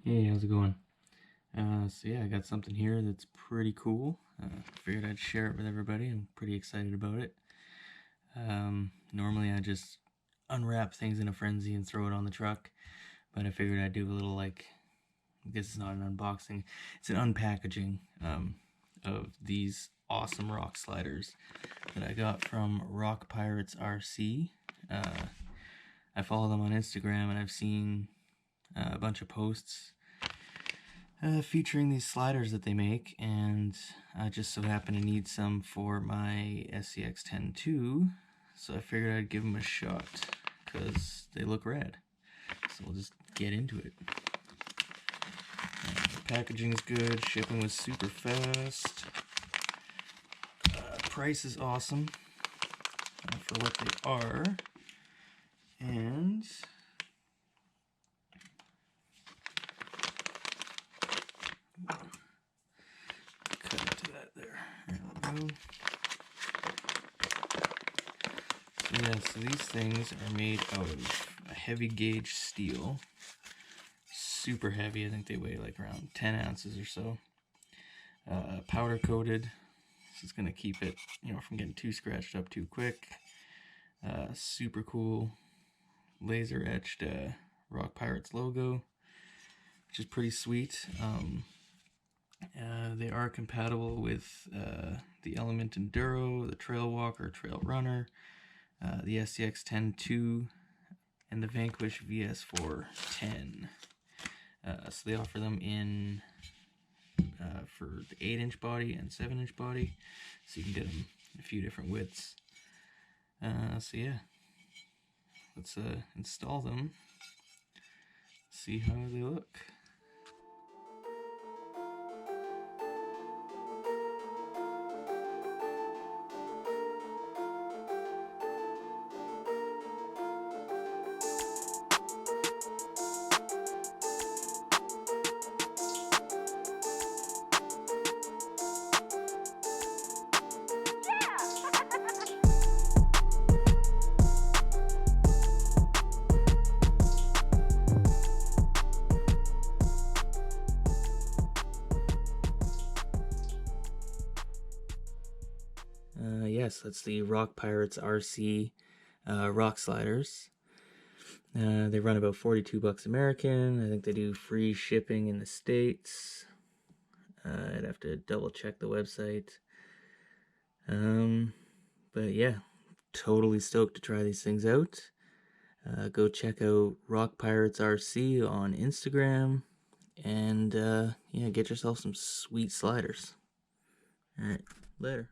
Hey, how's it going? So yeah, I got something here that's pretty cool. Figured I'd share it with everybody. I'm pretty excited about it. Normally I just unwrap things in a frenzy and throw it on the truck, but I figured I'd do a little, like, I guess it's not an unboxing, it's an unpackaging of these awesome rock sliders that I got from Rock Pirates RC. I follow them on Instagram and I've seen a bunch of posts featuring these sliders that they make, and I just so happen to need some for my SCX10II, so I figured I'd give them a shot because they look rad. So we'll just get into it. The packaging's good, shipping was super fast, price is awesome for what they are, and cut into that there. There we go. So yeah, so these things are made out of a heavy gauge steel. Super heavy. I think they weigh like around 10 ounces or so. Powder coated. This is gonna keep it, from getting too scratched up too quick. Super cool laser etched Rock Pirates logo, which is pretty sweet. They are compatible with the Element Enduro, the Trail Walker, Trail Runner, the SCX10II, and the Vanquish VS410. So they offer them in for the 8-inch body and 7-inch body, so you can get them in a few different widths. So yeah, let's install them, see how they look. Yes, that's the Rock Pirates RC rock sliders. They run about 42 bucks American. I think they do free shipping in the States. I'd have to double check the website. But yeah, totally stoked to try these things out. Go check out Rock Pirates RC on Instagram, and yeah, get yourself some sweet sliders. Alright, later.